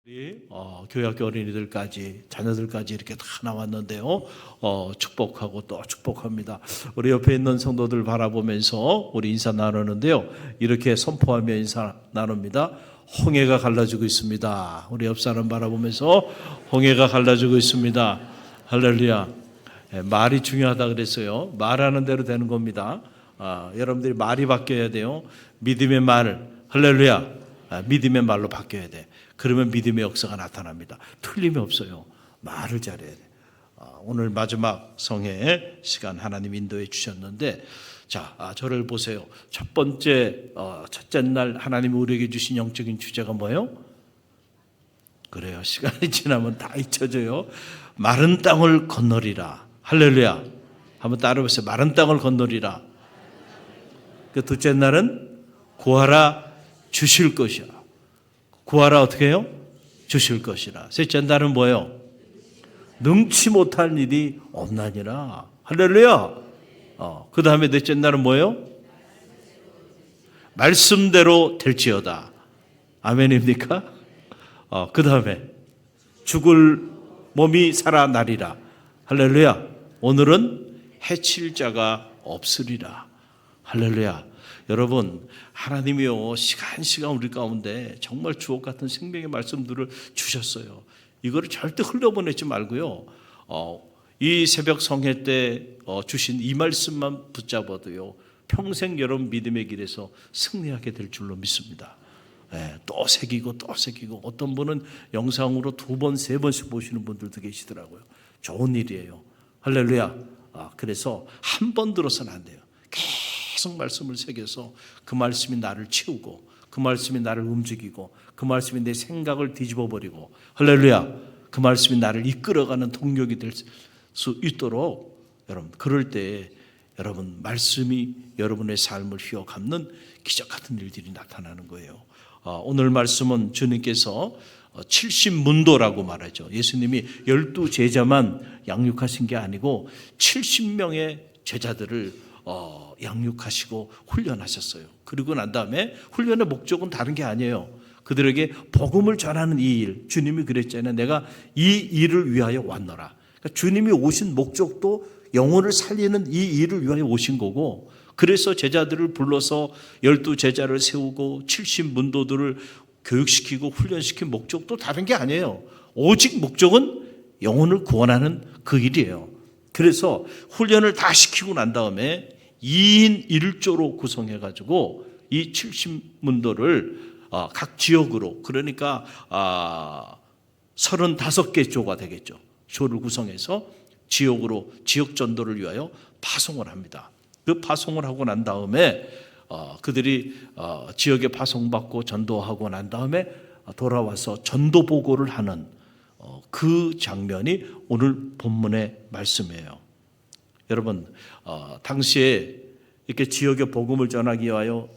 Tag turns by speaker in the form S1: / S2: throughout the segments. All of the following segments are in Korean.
S1: 우리 교회학교 어린이들까지 자녀들까지 이렇게 다 나왔는데요. 축복하고 또 축복합니다. 우리 옆에 있는 성도들 바라보면서 우리 인사 나누는데요. 이렇게 선포하며 인사 나눕니다. 홍해가 갈라지고 있습니다. 우리 옆 사람 바라보면서 홍해가 갈라지고 있습니다. 할렐루야. 말이 중요하다 그랬어요. 말하는 대로 되는 겁니다. 여러분들이 말이 바뀌어야 돼요. 믿음의 말, 할렐루야. 믿음의 말로 바뀌어야 돼. 그러면 믿음의 역사가 나타납니다. 틀림이 없어요. 말을 잘해야 돼. 오늘 마지막 성회 시간 하나님 인도해 주셨는데, 자, 저를 보세요. 첫 번째, 첫째 날 하나님이 우리에게 주신 영적인 주제가 뭐예요? 그래요. 시간이 지나면 다 잊혀져요. 마른 땅을 건너리라. 할렐루야. 한번 따라해보세요. 마른 땅을 건너리라. 그 둘째 날은 구하라 주실 것이야. 구하라 어떻게 해요? 주실 것이라. 셋째 날은 뭐예요? 능치 못할 일이 없나니라. 할렐루야. 그 다음에 넷째 날은 뭐예요? 말씀대로 될지어다. 아멘입니까? 그 다음에 죽을 몸이 살아나리라. 할렐루야. 오늘은 해칠 자가 없으리라. 할렐루야. 여러분, 하나님이요, 시간 우리 가운데 정말 주옥 같은 생명의 말씀들을 주셨어요. 이거를 절대 흘려보내지 말고요. 이 새벽 성회 때 주신 이 말씀만 붙잡아도요, 평생 여러분 믿음의 길에서 승리하게 될 줄로 믿습니다. 또 새기고 어떤 분은 영상으로 2번, 3번씩 보시는 분들도 계시더라고요. 좋은 일이에요. 할렐루야. 그래서 한 번 들어서는 안 돼요. 계속 말씀을 새겨서 그 말씀이 나를 치우고 그 말씀이 나를 움직이고 그 말씀이 내 생각을 뒤집어버리고, 할렐루야, 그 말씀이 나를 이끌어가는 동력이 될 수 있도록, 여러분, 그럴 때 여러분 말씀이 여러분의 삶을 휘어감는 기적 같은 일들이 나타나는 거예요. 오늘 말씀은 주님께서 70문도라고 말하죠. 예수님이 12제자만 양육하신 게 아니고 70명의 제자들을 양육하시고 훈련하셨어요. 그리고 난 다음에 훈련의 목적은 다른 게 아니에요. 그들에게 복음을 전하는 이 일, 주님이 그랬잖아요. 내가 이 일을 위하여 왔노라. 그러니까 주님이 오신 목적도 영혼을 살리는 이 일을 위하여 오신 거고, 그래서 제자들을 불러서 12제자를 세우고 70문도들을 교육시키고 훈련시킨 목적도 다른 게 아니에요. 오직 목적은 영혼을 구원하는 그 일이에요. 그래서 훈련을 다 시키고 난 다음에 2인 1조로 구성해가지고 이 70문도를 각 지역으로, 그러니까 35개 조가 되겠죠. 조를 구성해서 지역으로 지역 전도를 위하여 파송을 합니다. 그 파송을 하고 난 다음에 그들이 지역에 파송받고 전도하고 난 다음에 돌아와서 전도 보고를 하는 그 장면이 오늘 본문의 말씀이에요. 여러분, 당시에 이렇게 지역에 복음을 전하기 위하여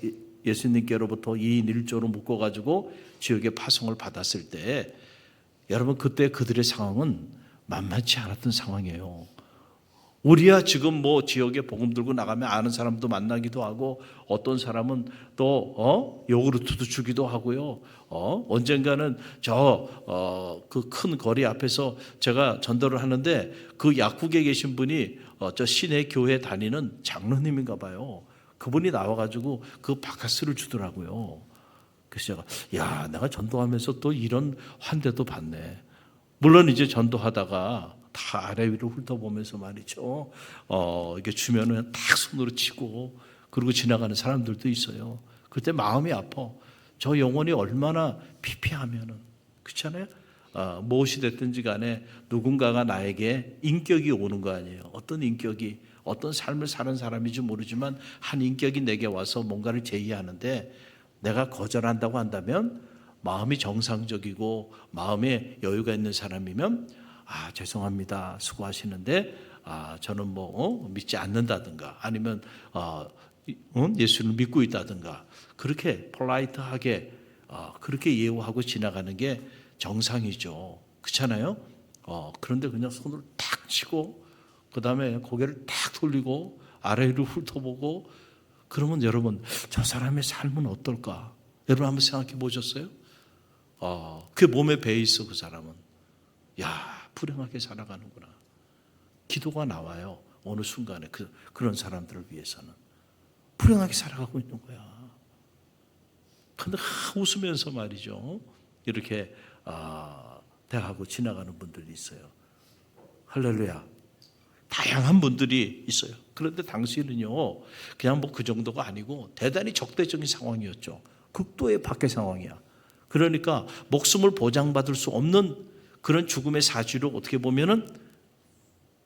S1: 예수님께로부터 2인 1조로 묶어가지고 지역에 파송을 받았을 때, 여러분, 그때 그들의 상황은 만만치 않았던 상황이에요. 우리야 지금 뭐 지역에 복음 들고 나가면 아는 사람도 만나기도 하고, 어떤 사람은 또 요구르트도 주기도 하고요. 언젠가는 그 큰 거리 앞에서 제가 전도를 하는데 그 약국에 계신 분이 저 시내 교회 다니는 장로님인가 봐요. 그분이 나와가지고 그 바카스를 주더라고요. 그래서 제가 내가 전도하면서 또 이런 환대도 받네. 물론 이제 전도하다가 다 아래 위로 훑어보면서 말이죠. 이렇게 주면은 딱 손으로 치고 그러고 지나가는 사람들도 있어요. 그때 마음이 아파. 저 영혼이 얼마나 피폐하면은, 그렇잖아요. 무엇이 됐든지 간에 누군가가 나에게 인격이 오는 거 아니에요. 어떤 인격이, 어떤 삶을 사는 사람인지 모르지만 한 인격이 내게 와서 뭔가를 제의하는데 내가 거절한다고 한다면, 마음이 정상적이고 마음에 여유가 있는 사람이면 죄송합니다, 수고하시는데 저는 믿지 않는다든가, 아니면 예수를 믿고 있다든가, 그렇게 폴라이트하게 그렇게 예우하고 지나가는 게 정상이죠. 그렇잖아요. 그런데 그냥 손을 탁 치고 그 다음에 고개를 탁 돌리고 아래를 훑어보고, 그러면 여러분, 저 사람의 삶은 어떨까? 여러분 한번 생각해 보셨어요? 그 몸에 배 있어. 그 사람은 불행하게 살아가는구나. 기도가 나와요. 어느 순간에 그런 사람들을 위해서는 불행하게 살아가고 있는 거야. 근데 웃으면서 말이죠, 이렇게 대하고 지나가는 분들이 있어요. 할렐루야. 다양한 분들이 있어요. 그런데 당시에는요, 그냥 그 정도가 아니고 대단히 적대적인 상황이었죠. 극도의 박해 상황이야. 그러니까 목숨을 보장받을 수 없는 그런 죽음의 사지로 어떻게 보면은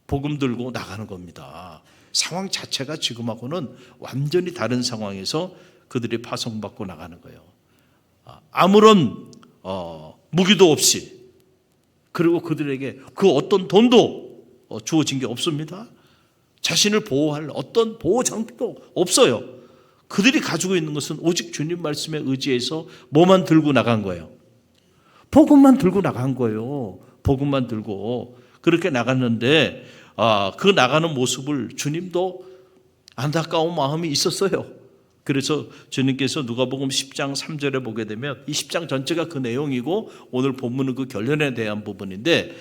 S1: 복음 들고 나가는 겁니다. 상황 자체가 지금하고는 완전히 다른 상황에서 그들이 파송받고 나가는 거예요. 아무런 무기도 없이, 그리고 그들에게 그 어떤 돈도 주어진 게 없습니다. 자신을 보호할 어떤 보호 장비도 없어요. 그들이 가지고 있는 것은 오직 주님 말씀에 의지해서 뭐만 들고 나간 거예요. 복음만 들고 나간 거예요. 복음만 들고 그렇게 나갔는데 그 나가는 모습을 주님도 안타까운 마음이 있었어요. 그래서 주님께서 누가복음 10장 3절에 보게 되면, 이 10장 전체가 그 내용이고 오늘 본문은 그 결론에 대한 부분인데,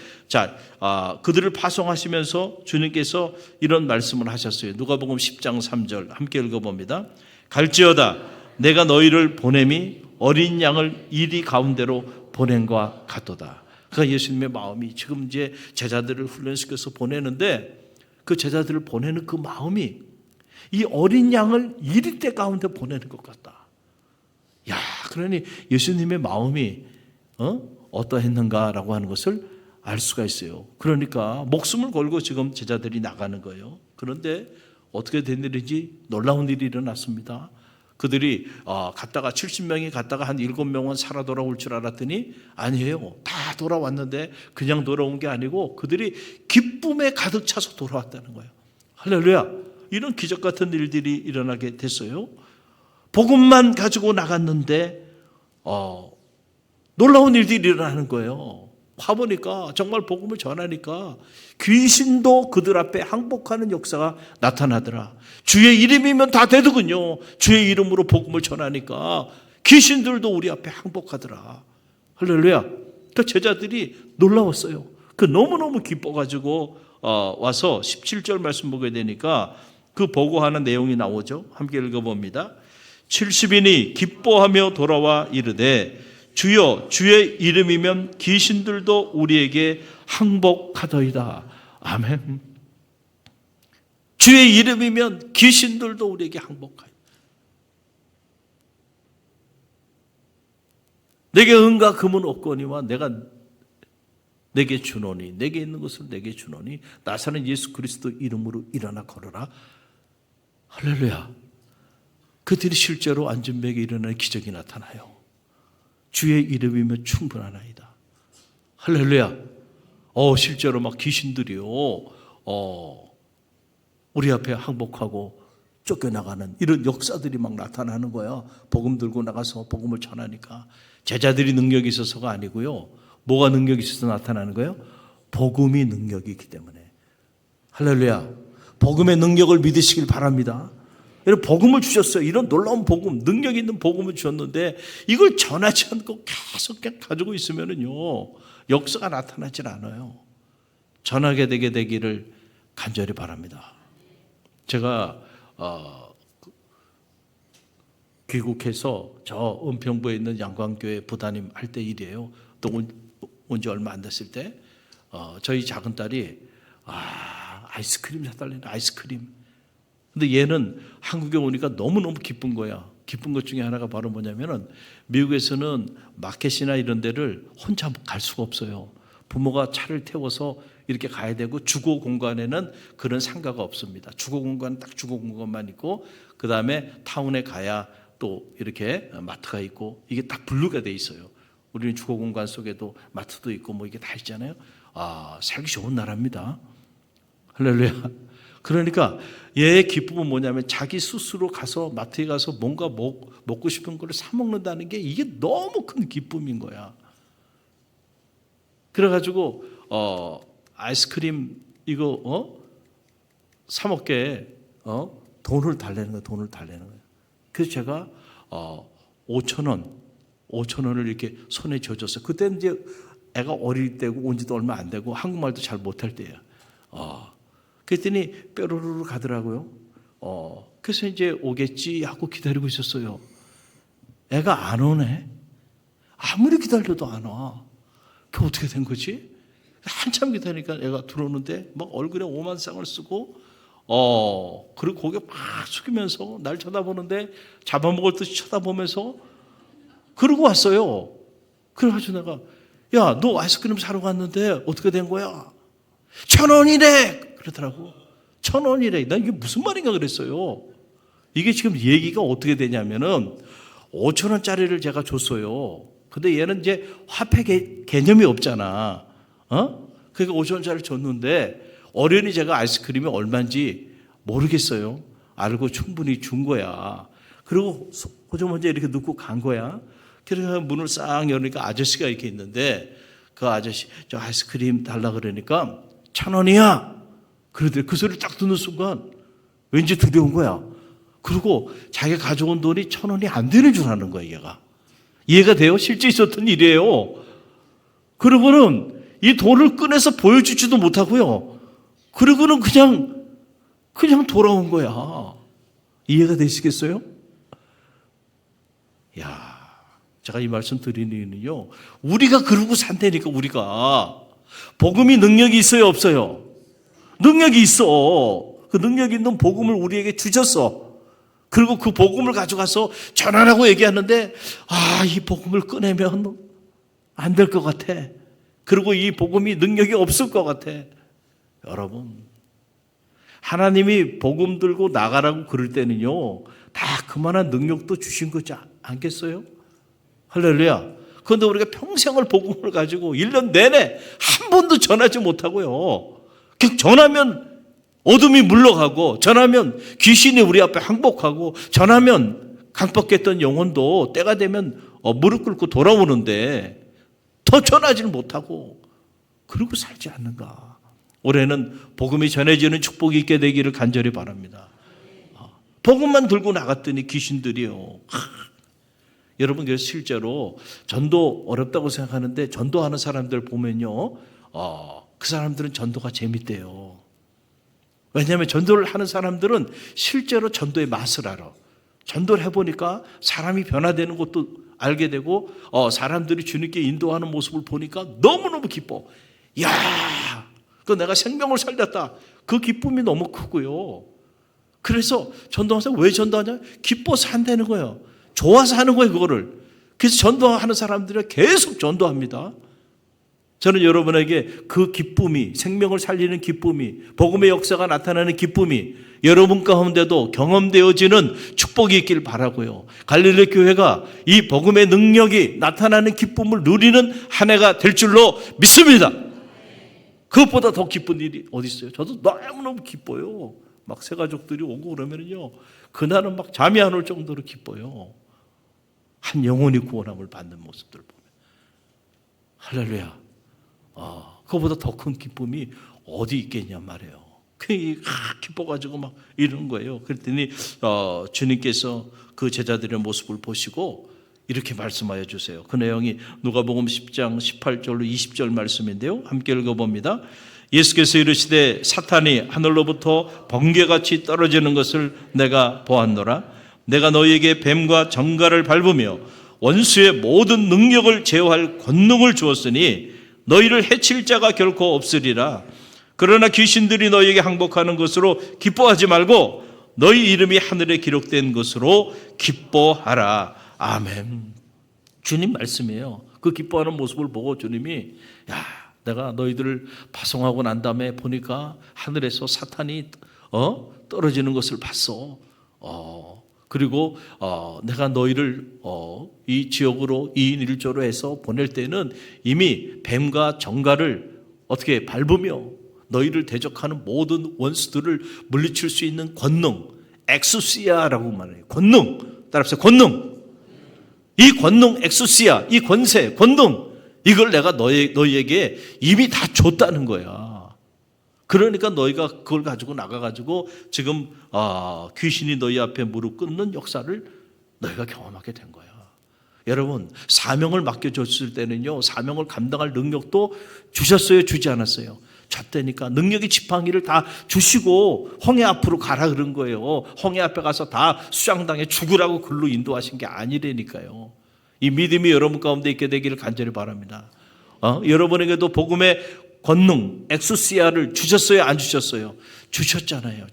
S1: 그들을 파송하시면서 주님께서 이런 말씀을 하셨어요. 누가복음 10장 3절 함께 읽어봅니다. 갈지어다 내가 너희를 보냄이 어린 양을 이리 가운데로 보낸과 같도다. 그러니까 예수님의 마음이 지금 이제 제자들을 훈련시켜서 보내는데, 그 제자들을 보내는 그 마음이 이 어린 양을 이리대 가운데 보내는 것 같다. 그러니 예수님의 마음이 어떠했는가라고 하는 것을 알 수가 있어요. 그러니까 목숨을 걸고 지금 제자들이 나가는 거예요. 그런데 어떻게 된 일인지 놀라운 일이 일어났습니다. 그들이 갔다가 70명이 갔다가 한 7명은 살아 돌아올 줄 알았더니 아니에요. 다 돌아왔는데 그냥 돌아온 게 아니고 그들이 기쁨에 가득 차서 돌아왔다는 거예요. 할렐루야. 이런 기적 같은 일들이 일어나게 됐어요. 복음만 가지고 나갔는데 놀라운 일들이 일어나는 거예요. 가보니까 정말 복음을 전하니까 귀신도 그들 앞에 항복하는 역사가 나타나더라. 주의 이름이면 다 되더군요. 주의 이름으로 복음을 전하니까 귀신들도 우리 앞에 항복하더라. 할렐루야. 그 제자들이 놀라웠어요. 너무너무 기뻐가지고 와서 17절 말씀 보게 되니까 그 보고하는 내용이 나오죠. 함께 읽어봅니다. 70인이 기뻐하며 돌아와 이르되 주여 주의 이름이면 귀신들도 우리에게 항복하더이다. 아멘. 주의 이름이면 귀신들도 우리에게 항복하리다. 내게 은과 금은 없거니와 내가 내게 주노니, 내게 있는 것을 내게 주노니 나사렛 예수 그리스도 이름으로 일어나 걸어라. 할렐루야. 그들이 실제로 안전벨에 일어나는 기적이 나타나요. 주의 이름이면 충분하나이다. 할렐루야. 실제로 막 귀신들이요, 우리 앞에 항복하고 쫓겨나가는 이런 역사들이 막 나타나는 거야. 복음 들고 나가서 복음을 전하니까. 제자들이 능력이 있어서가 아니고요. 뭐가 능력이 있어서 나타나는 거예요? 복음이 능력이기 때문에. 할렐루야. 복음의 능력을 믿으시길 바랍니다. 여러분, 복음을 주셨어요. 이런 놀라운 복음, 능력 있는 복음을 주셨는데 이걸 전하지 않고 계속 그냥 가지고 있으면은요, 역사가 나타나질 않아요. 전하게 되게 되기를 간절히 바랍니다. 제가 귀국해서 저 은평구에 있는 양광교회 부담임 할 때 일이에요. 또 온 지 얼마 안 됐을 때 저희 작은 딸이 아이스크림 사달라는 아이스크림. 근데 얘는 한국에 오니까 너무너무 기쁜 거야. 기쁜 것 중에 하나가 바로 뭐냐면은 미국에서는 마켓이나 이런 데를 혼자 갈 수가 없어요. 부모가 차를 태워서 이렇게 가야 되고, 주거 공간에는 그런 상가가 없습니다. 주거 공간은 딱 주거 공간만 있고, 그 다음에 타운에 가야 또 이렇게 마트가 있고, 이게 딱 분류가 돼 있어요. 우리는 주거 공간 속에도 마트도 있고 뭐 이게 다 있잖아요. 살기 좋은 나라입니다. 할렐루야. 그러니까 얘의 기쁨은 뭐냐면 자기 스스로 가서 마트에 가서 뭔가 먹고 싶은 걸 사 먹는다는 게 이게 너무 큰 기쁨인 거야. 그래가지고 아이스크림 이거 사 먹게 돈을 달래는 거예요. 그래서 제가 5,000원 5천 원을 이렇게 손에 쥐어줬어요. 그때는 이제 애가 어릴 때고 온 지도 얼마 안 되고 한국말도 잘 못할 때예요. 그랬더니 뾰로로로 가더라고요. 그래서 이제 오겠지 하고 기다리고 있었어요. 애가 안 오네. 아무리 기다려도 안 와. 그게 어떻게 된 거지? 한참 기다리니까 애가 들어오는데 막 얼굴에 오만상을 쓰고 그리고 고개 막 숙이면서 날 쳐다보는데 잡아먹을 듯이 쳐다보면서 그러고 왔어요. 그래가지고 내가 야, 너 아이스크림 사러 갔는데 어떻게 된 거야? 1,000원이래 그러더라고. 1,000원이래. 난 이게 무슨 말인가 그랬어요. 이게 지금 얘기가 어떻게 되냐면은 5,000원짜리를 제가 줬어요. 근데 얘는 이제 화폐 개념이 없잖아. 그러니까 5,000원짜리를 줬는데 어련히 제가 아이스크림이 얼마인지 모르겠어요. 알고 충분히 준 거야. 그리고 호주머니에 이렇게 넣고 간 거야. 그래서 문을 싹 열으니까 아저씨가 이렇게 있는데 그 아저씨 저 아이스크림 달라 그러니까 1,000원이야. 그러더니 그 소리를 딱 듣는 순간 왠지 두려운 거야. 그리고 자기가 가져온 돈이 1,000원이 안 되는 줄 아는 거야, 얘가. 이해가 돼요? 실제 있었던 일이에요. 그러고는 이 돈을 꺼내서 보여주지도 못하고요. 그러고는 그냥 돌아온 거야. 이해가 되시겠어요? 야, 제가 이 말씀 드리는 이유는요. 우리가 그러고 산다니까, 우리가. 복음이 능력이 있어요, 없어요? 능력이 있어. 그 능력 있는 복음을 우리에게 주셨어. 그리고 그 복음을 가져가서 전하라고 얘기하는데 이 복음을 꺼내면 안 될 것 같아. 그리고 이 복음이 능력이 없을 것 같아. 여러분, 하나님이 복음 들고 나가라고 그럴 때는요, 다 그만한 능력도 주신 거지 않겠어요? 할렐루야. 그런데 우리가 평생을 복음을 가지고 1년 내내 한 번도 전하지 못하고요. 그냥 전하면 어둠이 물러가고, 전하면 귀신이 우리 앞에 항복하고, 전하면 강박했던 영혼도 때가 되면 무릎 꿇고 돌아오는데 더 전하지를 못하고 그러고 살지 않는가. 올해는 복음이 전해지는 축복이 있게 되기를 간절히 바랍니다. 복음만 들고 나갔더니 귀신들이요. 여러분, 그래서 실제로 전도 어렵다고 생각하는데 전도하는 사람들 보면요, 그 사람들은 전도가 재밌대요. 왜냐하면 전도를 하는 사람들은 실제로 전도의 맛을 알아. 전도를 해보니까 사람이 변화되는 것도 알게 되고, 사람들이 주님께 인도하는 모습을 보니까 너무너무 기뻐. 야, 그 내가 생명을 살렸다. 그 기쁨이 너무 크고요. 그래서 전도하면서 왜 전도하냐? 기뻐서 한다는 거예요. 좋아서 하는 거예요, 그거를. 그래서 전도하는 사람들이 계속 전도합니다. 저는 여러분에게 그 기쁨이, 생명을 살리는 기쁨이, 복음의 역사가 나타나는 기쁨이 여러분 가운데도 경험되어지는 축복이 있길 바라고요. 갈릴리 교회가 이 복음의 능력이 나타나는 기쁨을 누리는 한 해가 될 줄로 믿습니다. 그것보다 더 기쁜 일이 어디 있어요? 저도 너무너무 기뻐요. 막 새가족들이 오고 그러면요, 그날은 막 잠이 안 올 정도로 기뻐요. 한 영혼이 구원함을 받는 모습들 보면. 할렐루야. 그거보다 더 큰 기쁨이 어디 있겠냐 말이에요. 기뻐가지고 막 이러는 거예요. 그랬더니 주님께서 그 제자들의 모습을 보시고 이렇게 말씀하여 주세요. 그 내용이 누가복음 10장 18절로 20절 말씀인데요. 함께 읽어봅니다. 예수께서 이르시되 사탄이 하늘로부터 번개같이 떨어지는 것을 내가 보았노라. 내가 너희에게 뱀과 정갈을 밟으며 원수의 모든 능력을 제어할 권능을 주었으니 너희를 해칠 자가 결코 없으리라. 그러나 귀신들이 너희에게 항복하는 것으로 기뻐하지 말고 너희 이름이 하늘에 기록된 것으로 기뻐하라. 아멘. 주님 말씀이에요. 그 기뻐하는 모습을 보고 주님이 내가 너희들을 파송하고 난 다음에 보니까 하늘에서 사탄이 떨어지는 것을 봤어. 그리고 내가 너희를 이 지역으로 2인 1조로 해서 보낼 때는 이미 뱀과 정갈을 어떻게 밟으며 너희를 대적하는 모든 원수들을 물리칠 수 있는 권능, 엑수시아라고 말해요. 권능, 따라합시다. 권능. 이 권능, 엑수시아, 이 권세, 권능, 이걸 내가 너희에게 이미 다 줬다는 거야. 그러니까 너희가 그걸 가지고 나가가지고 지금 귀신이 너희 앞에 무릎 꿇는 역사를 너희가 경험하게 된 거야. 여러분, 사명을 맡겨줬을 때는요, 사명을 감당할 능력도 주셨어요, 주지 않았어요? 줬다니까. 능력의 지팡이를 다 주시고 홍해 앞으로 가라 그런 거예요. 홍해 앞에 가서 다 수장당에 죽으라고 글로 인도하신 게 아니라니까요. 이 믿음이 여러분 가운데 있게 되기를 간절히 바랍니다. 여러분에게도 복음의 권능, 엑소시아를 주셨어요, 안 주셨어요? 주셨잖아요.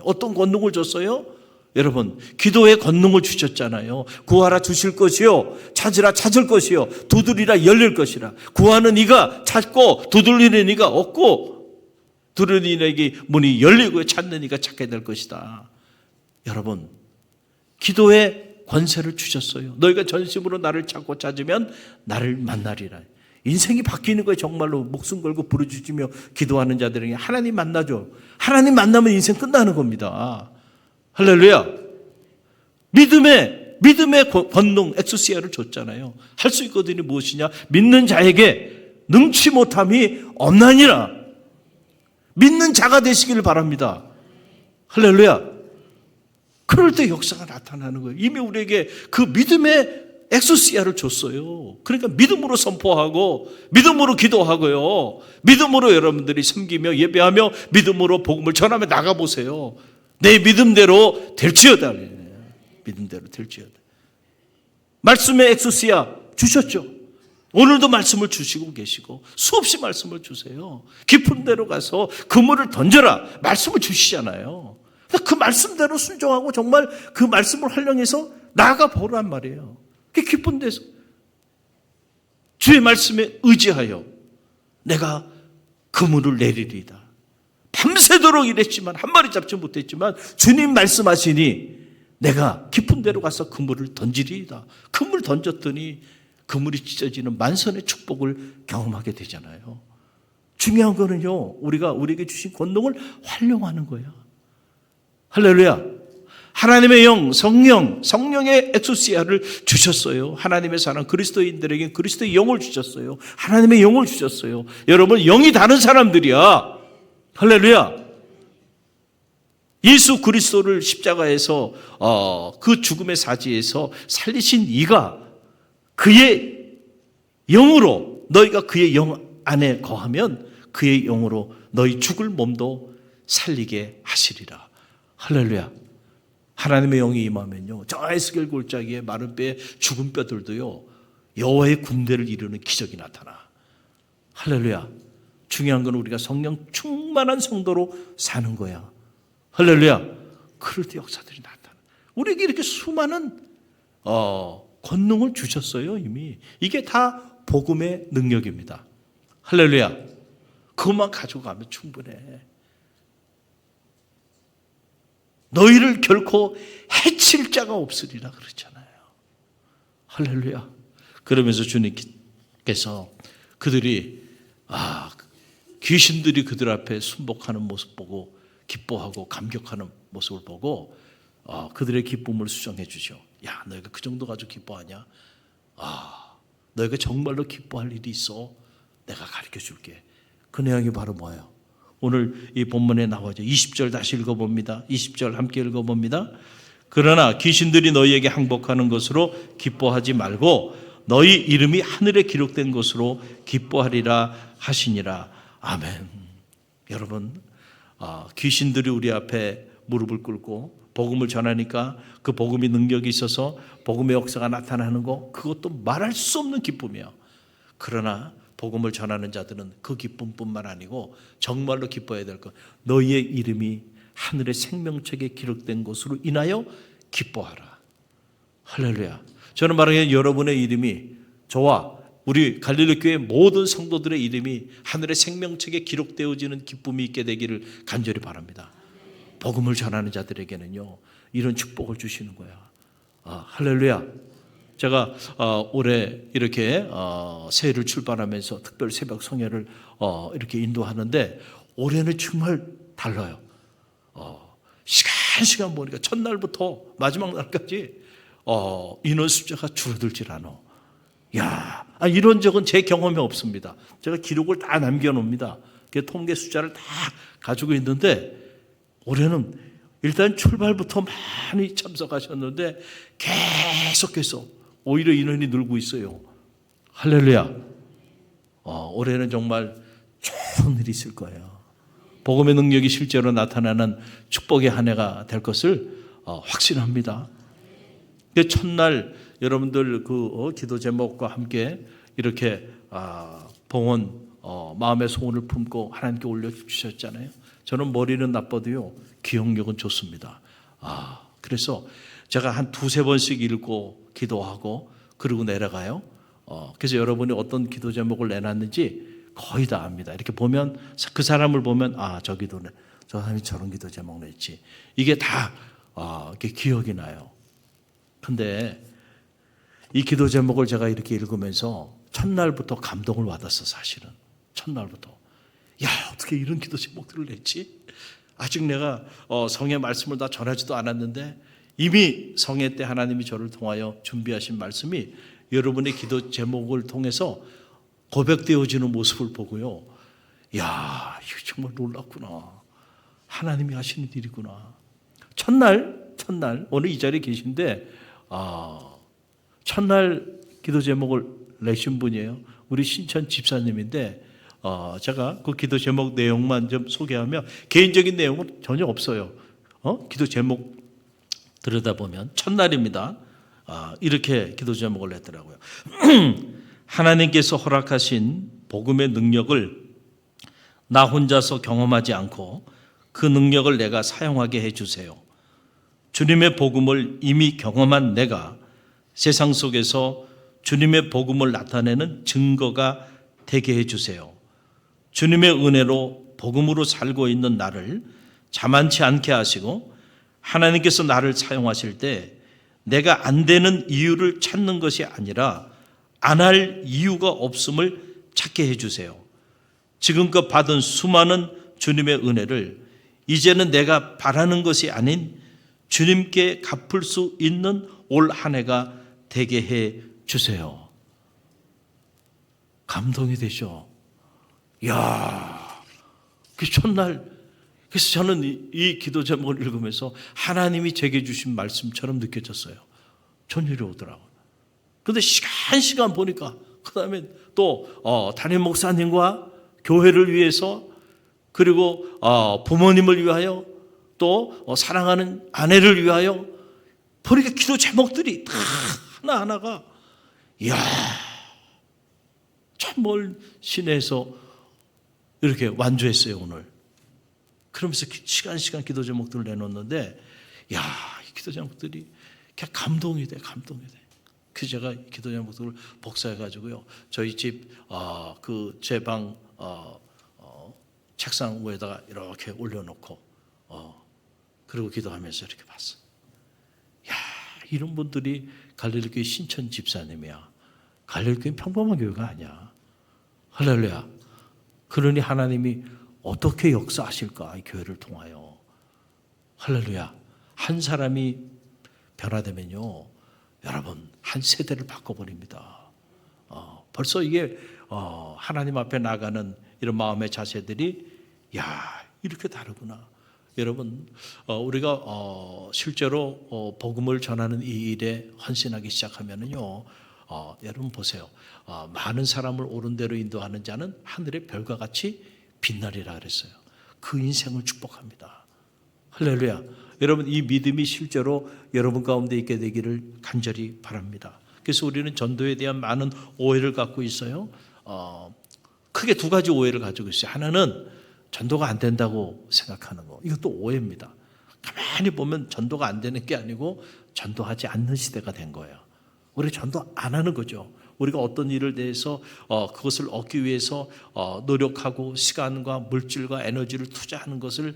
S1: 어떤 권능을 줬어요? 여러분, 기도의 권능을 주셨잖아요. 구하라 주실 것이요, 찾으라 찾을 것이요, 두드리라 열릴 것이라. 구하는 이가 찾고, 두드리는 이가 얻고, 두드리는 이에게 문이 열리고 찾는 이가 찾게 될 것이다. 여러분, 기도의 권세를 주셨어요. 너희가 전심으로 나를 찾고 찾으면 나를 만나리라. 인생이 바뀌는 거예요. 정말로 목숨 걸고 부르짖으며 기도하는 자들에게 하나님 만나죠. 하나님 만나면 인생 끝나는 겁니다. 할렐루야. 믿음의 권능 엑소시아를 줬잖아요. 할 수 있거든요. 무엇이냐? 믿는 자에게 능치 못함이 없나니라. 믿는 자가 되시기를 바랍니다. 할렐루야. 그럴 때 역사가 나타나는 거예요. 이미 우리에게 그 믿음의 엑소시아를 줬어요. 그러니까 믿음으로 선포하고 믿음으로 기도하고요. 믿음으로 여러분들이 섬기며 예배하며 믿음으로 복음을 전하며 나가보세요. 내 믿음대로 될지어다. 믿음대로 될지어다. 말씀의 엑소시아 주셨죠. 오늘도 말씀을 주시고 계시고 수없이 말씀을 주세요. 깊은 데로 가서 그물을 던져라. 말씀을 주시잖아요. 그 말씀대로 순종하고 정말 그 말씀을 활용해서 나아가 보란 말이에요. 그 깊은 데서 주의 말씀에 의지하여 내가 그물을 내리리이다. 밤새도록 일했지만 한 마리 잡지 못했지만 주님 말씀하시니 내가 깊은 데로 가서 그물을 던지리이다. 그물 던졌더니 그물이 찢어지는 만선의 축복을 경험하게 되잖아요. 중요한 거는요, 우리에게 주신 권능을 활용하는 거예요. 할렐루야. 하나님의 영, 성령의 엑소시아를 주셨어요. 하나님의 사랑 그리스도인들에게 그리스도의 영을 주셨어요. 하나님의 영을 주셨어요. 여러분, 영이 다른 사람들이야. 할렐루야. 예수 그리스도를 십자가에서 그 죽음의 사지에서 살리신 이가 그의 영으로, 너희가 그의 영 안에 거하면 그의 영으로 너희 죽을 몸도 살리게 하시리라. 할렐루야. 하나님의 영이 임하면요, 저 에스겔 골짜기에 마른 뼈에 죽은 뼈들도요, 여호와의 군대를 이루는 기적이 나타나. 할렐루야. 중요한 건 우리가 성령 충만한 성도로 사는 거야. 할렐루야. 그럴 때 역사들이 나타나. 우리에게 이렇게 수많은 권능을 주셨어요. 이미 이게 다 복음의 능력입니다. 할렐루야. 그것만 가지고 가면 충분해. 너희를 결코 해칠 자가 없으리라 그랬잖아요. 할렐루야. 그러면서 주님께서 그들이 귀신들이 그들 앞에 순복하는 모습 보고 기뻐하고 감격하는 모습을 보고 그들의 기쁨을 수정해 주죠. 야, 너희가 그 정도 가지고 기뻐하냐? 너희가 정말로 기뻐할 일이 있어. 내가 가르쳐 줄게. 그 내용이 바로 뭐예요? 오늘 이 본문에 나와죠. 20절 다시 읽어봅니다. 20절 함께 읽어봅니다. 그러나 귀신들이 너희에게 항복하는 것으로 기뻐하지 말고 너희 이름이 하늘에 기록된 것으로 기뻐하리라 하시니라. 아멘. 여러분, 귀신들이 우리 앞에 무릎을 꿇고 복음을 전하니까 그 복음이 능력이 있어서 복음의 역사가 나타나는 거, 그것도 말할 수 없는 기쁨이에요. 그러나 복음을 전하는 자들은 그 기쁨뿐만 아니고 정말로 기뻐해야 될 것, 너희의 이름이 하늘의 생명책에 기록된 것으로 인하여 기뻐하라. 할렐루야. 저는 말하기에 여러분의 이름이, 저와 우리 갈릴리 교회 모든 성도들의 이름이 하늘의 생명책에 기록되어지는 기쁨이 있게 되기를 간절히 바랍니다. 복음을 전하는 자들에게는요, 이런 축복을 주시는 거야. 할렐루야. 제가 올해 이렇게 새해를 출발하면서 특별 새벽 성회를 이렇게 인도하는데 올해는 정말 달라요. 시간 보니까 첫날부터 마지막 날까지 인원 숫자가 줄어들질 않아. 야, 이런 적은 제 경험이 없습니다. 제가 기록을 다 남겨놓습니다. 그 통계 숫자를 다 가지고 있는데 올해는 일단 출발부터 많이 참석하셨는데 계속해서 오히려 인원이 늘고 있어요. 할렐루야. 올해는 정말 좋은 일이 있을 거예요. 복음의 능력이 실제로 나타나는 축복의 한 해가 될 것을 확신합니다. 첫날 여러분들 그 기도 제목과 함께 이렇게 봉헌 마음의 소원을 품고 하나님께 올려주셨잖아요. 저는 머리는 나빠도요 기억력은 좋습니다. 그래서 제가 한 두세 번씩 읽고 기도하고 그러고 내려가요. 그래서 여러분이 어떤 기도 제목을 내놨는지 거의 다 압니다. 이렇게 보면 그 사람을 보면 저 기도네, 저 사람이 저런 기도 제목 냈지. 이게 다 이렇게 기억이 나요. 근데 이 기도 제목을 제가 이렇게 읽으면서 첫날부터 감동을 받았어. 사실은 첫날부터 어떻게 이런 기도 제목들을 냈지? 아직 내가 성의 말씀을 다 전하지도 않았는데 이미 성회 때 하나님이 저를 통하여 준비하신 말씀이 여러분의 기도 제목을 통해서 고백되어지는 모습을 보고요. 이거 정말 놀랍구나. 하나님이 하시는 일이구나. 첫날 오늘 이 자리에 계신데 첫날 기도 제목을 내신 분이에요. 우리 신천 집사님인데 제가 그 기도 제목 내용만 좀 소개하면 개인적인 내용은 전혀 없어요. 기도 제목 들여다보면 첫날입니다. 이렇게 기도 제목을 냈더라고요. 하나님께서 허락하신 복음의 능력을 나 혼자서 경험하지 않고 그 능력을 내가 사용하게 해주세요. 주님의 복음을 이미 경험한 내가 세상 속에서 주님의 복음을 나타내는 증거가 되게 해주세요. 주님의 은혜로 복음으로 살고 있는 나를 자만치 않게 하시고 하나님께서 나를 사용하실 때 내가 안 되는 이유를 찾는 것이 아니라 안 할 이유가 없음을 찾게 해주세요. 지금껏 받은 수많은 주님의 은혜를 이제는 내가 바라는 것이 아닌 주님께 갚을 수 있는 올 한 해가 되게 해 주세요. 감동이 되죠. 그 첫날, 그래서 저는 이 기도 제목을 읽으면서 하나님이 제게 주신 말씀처럼 느껴졌어요. 전율이 오더라고요. 그런데 시간 보니까 그 다음에 또 담임 목사님과 교회를 위해서 그리고 부모님을 위하여 또 사랑하는 아내를 위하여 보니까 기도 제목들이 다 하나하나가 참 멀 시내에서 이렇게 완주했어요 오늘. 그러면서 시간 기도 제목들을 내놓는데 이 기도 제목들이 그냥 감동이 돼. 그래서 제가 기도 제목들을 복사해가지고요 저희 집 그 제 방 책상 위에다가 이렇게 올려놓고 그리고 기도하면서 이렇게 봤어. 이런 분들이 갈릴리교회 신천 집사님이야. 갈릴리교회는 평범한 교회가 아니야. 할렐루야. 그러니 하나님이 어떻게 역사하실까 이 교회를 통하여. 할렐루야. 한 사람이 변화되면요 여러분 한 세대를 바꿔버립니다. 벌써 이게 하나님 앞에 나가는 이런 마음의 자세들이 이렇게 다르구나. 여러분 우리가 실제로 복음을 전하는 이 일에 헌신하기 시작하면은요 여러분 보세요. 많은 사람을 옳은 대로 인도하는 자는 하늘의 별과 같이 빛나리라 그랬어요. 그 인생을 축복합니다. 할렐루야. 여러분 이 믿음이 실제로 여러분 가운데 있게 되기를 간절히 바랍니다. 그래서 우리는 전도에 대한 많은 오해를 갖고 있어요. 크게 두 가지 오해를 가지고 있어요. 하나는 전도가 안 된다고 생각하는 거. 이것도 오해입니다. 가만히 보면 전도가 안 되는 게 아니고 전도하지 않는 시대가 된 거예요. 우리 전도 안 하는 거죠. 우리가 어떤 일을 대해서 그것을 얻기 위해서 노력하고 시간과 물질과 에너지를 투자하는 것을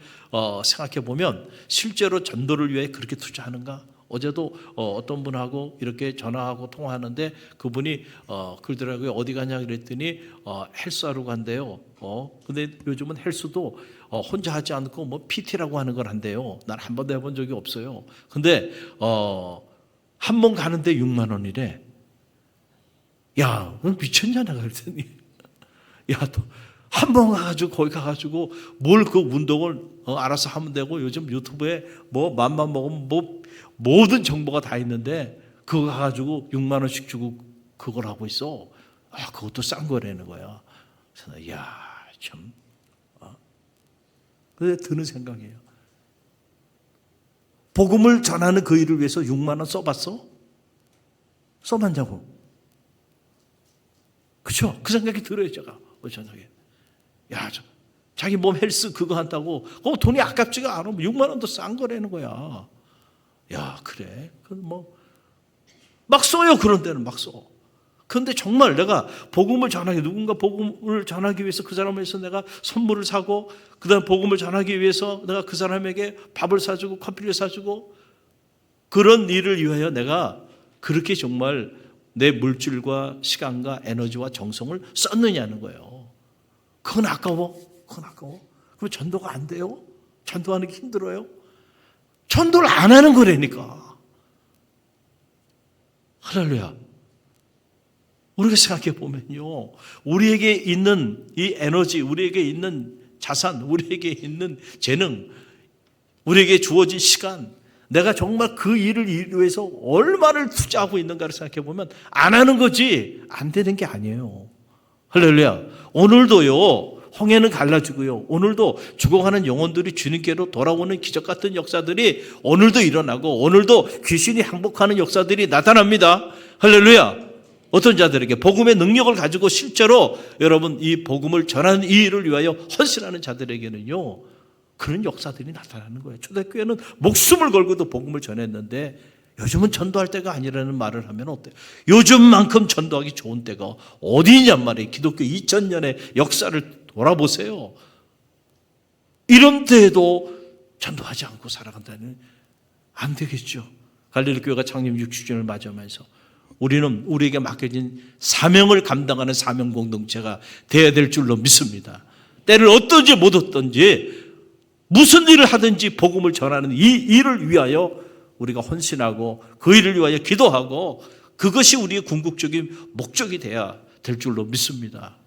S1: 생각해 보면 실제로 전도를 위해 그렇게 투자하는가? 어제도 어떤 분하고 이렇게 전화하고 통화하는데 그분이 그러더라고요. 어디 가냐 그랬더니 헬스하러 간대요. 근데 요즘은 헬스도 혼자 하지 않고 뭐 PT라고 하는 걸 한대요. 난 한 번도 해본 적이 없어요. 근데 한 번 가는데 6만 원이래. 너 미쳤냐? 그랬더니 또 한 번 가가지고 거기 가가지고 뭘 그 운동을 알아서 하면 되고 요즘 유튜브에 뭐 맘만 먹으면 뭐 모든 정보가 다 있는데 그거 가지고 6만 원씩 주고 그걸 하고 있어. 그것도 싼 거라는 거야. 그래서 이야 참. 그래 드는 생각이에요. 복음을 전하는 그 일을 위해서 6만 원 써봤어? 써봤냐고. 그렇죠? 그 생각이 들어요 제가. 저녁에. 야, 자기 몸 헬스 그거 한다고 돈이 아깝지가 않아. 6만 원도 싼 거라는 거야. 야 그래? 막 써요. 그런 데는 막 써. 그런데 정말 내가 복음을 전하기, 누군가 복음을 전하기 위해서 그 사람을 위해서 내가 선물을 사고, 그 다음 복음을 전하기 위해서 내가 그 사람에게 밥을 사주고 커피를 사주고, 그런 일을 위하여 내가 그렇게 정말 내 물질과 시간과 에너지와 정성을 썼느냐는 거예요. 그건 아까워? 그건 아까워? 그럼 전도가 안 돼요? 전도하는 게 힘들어요? 전도를 안 하는 거라니까. 할렐루야. 우리가 생각해 보면요, 우리에게 있는 이 에너지, 우리에게 있는 자산, 우리에게 있는 재능, 우리에게 주어진 시간, 내가 정말 그 일을 위해서 얼마를 투자하고 있는가를 생각해 보면 안 하는 거지 안 되는 게 아니에요. 할렐루야. 오늘도요, 홍해는 갈라지고요, 오늘도 죽어가는 영혼들이 주님께로 돌아오는 기적 같은 역사들이 오늘도 일어나고, 오늘도 귀신이 항복하는 역사들이 나타납니다. 할렐루야. 어떤 자들에게 복음의 능력을 가지고 실제로 여러분 이 복음을 전하는 이 일을 위하여 헌신하는 자들에게는요, 그런 역사들이 나타나는 거예요. 초대교회는 목숨을 걸고도 복음을 전했는데 요즘은 전도할 때가 아니라는 말을 하면 어때요? 요즘만큼 전도하기 좋은 때가 어디냔 말이에요. 기독교 2000년의 역사를 돌아보세요. 이런 때에도 전도하지 않고 살아간다는 안 되겠죠. 갈릴리 교회가 창립 60주년을 맞이하면서 우리는 우리에게 맡겨진 사명을 감당하는 사명 공동체가 되어야 될 줄로 믿습니다. 때를 어떤지 못 어떤지 무슨 일을 하든지 복음을 전하는 이 일을 위하여 우리가 헌신하고 그 일을 위하여 기도하고 그것이 우리의 궁극적인 목적이 되어야 될 줄로 믿습니다.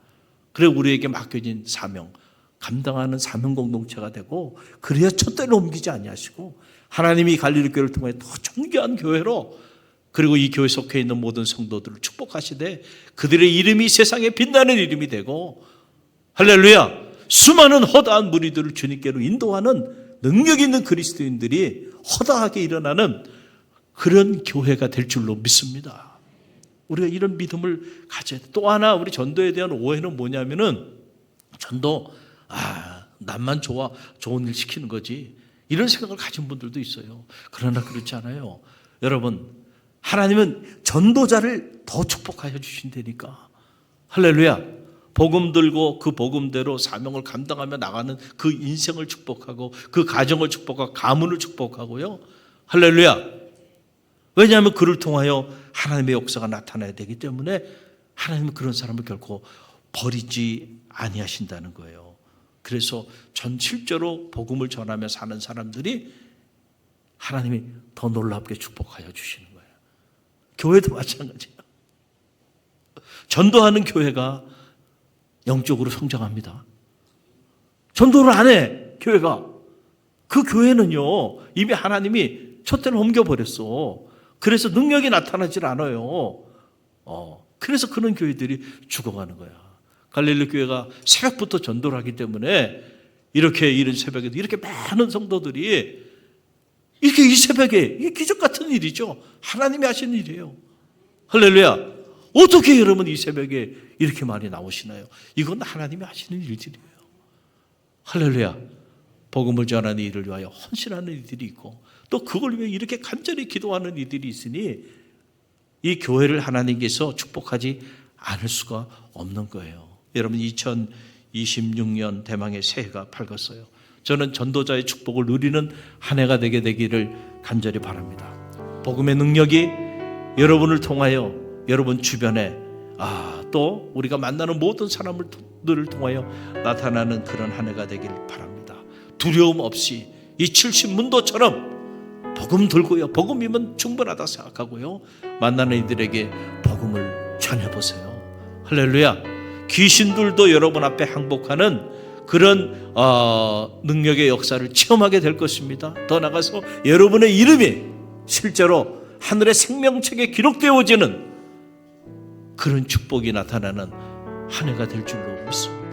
S1: 그래 우리에게 맡겨진 사명 감당하는 사명 공동체가 되고, 그래야 촛대를 옮기지 아니하시고 하나님이 갈릴리 교회를 통해 더 존귀한 교회로, 그리고 이 교회 속해 있는 모든 성도들을 축복하시되 그들의 이름이 세상에 빛나는 이름이 되고, 할렐루야, 수많은 허다한 무리들을 주님께로 인도하는 능력 있는 그리스도인들이 허다하게 일어나는 그런 교회가 될 줄로 믿습니다. 우리가 이런 믿음을 가져야 돼. 또 하나 우리 전도에 대한 오해는 뭐냐면은, 전도 남만 좋은 일 시키는 거지, 이런 생각을 가진 분들도 있어요. 그러나 그렇지 않아요. 여러분, 하나님은 전도자를 더 축복하여 주신다니까. 할렐루야. 복음 들고 그 복음대로 사명을 감당하며 나가는 그 인생을 축복하고 그 가정을 축복하고 가문을 축복하고요. 할렐루야. 왜냐하면 그를 통하여 하나님의 역사가 나타나야 되기 때문에 하나님은 그런 사람을 결코 버리지 아니하신다는 거예요. 그래서 실제로 복음을 전하며 사는 사람들이 하나님이 더 놀랍게 축복하여 주시는 거예요. 교회도 마찬가지예요. 전도하는 교회가 영적으로 성장합니다. 전도를 안 해, 교회가. 그 교회는요, 이미 하나님이 촛대를 옮겨버렸어. 그래서 능력이 나타나질 않아요. 그래서 그런 교회들이 죽어가는 거야. 갈릴리 교회가 새벽부터 전도를 하기 때문에 이렇게 이른 새벽에도 이렇게 많은 성도들이 이렇게 이 새벽에, 이게 기적 같은 일이죠. 하나님이 하시는 일이에요. 할렐루야. 어떻게 여러분 이 새벽에 이렇게 많이 나오시나요? 이건 하나님이 하시는 일들이에요. 할렐루야. 복음을 전하는 일을 위하여 헌신하는 이들이 있고, 또 그걸 위해 이렇게 간절히 기도하는 이들이 있으니 이 교회를 하나님께서 축복하지 않을 수가 없는 거예요. 여러분, 2026년 대망의 새해가 밝았어요. 저는 전도자의 축복을 누리는 한 해가 되게 되기를 간절히 바랍니다. 복음의 능력이 여러분을 통하여 여러분 주변에 또 우리가 만나는 모든 사람들을 통하여 나타나는 그런 한 해가 되길 바랍니다. 두려움 없이 이 70문도처럼 복음 들고요, 복음이면 충분하다 생각하고요, 만나는 이들에게 복음을 전해보세요. 할렐루야. 귀신들도 여러분 앞에 항복하는 그런 능력의 역사를 체험하게 될 것입니다. 더 나아가서 여러분의 이름이 실제로 하늘의 생명책에 기록되어지는 그런 축복이 나타나는 한 해가 될 줄로 믿습니다.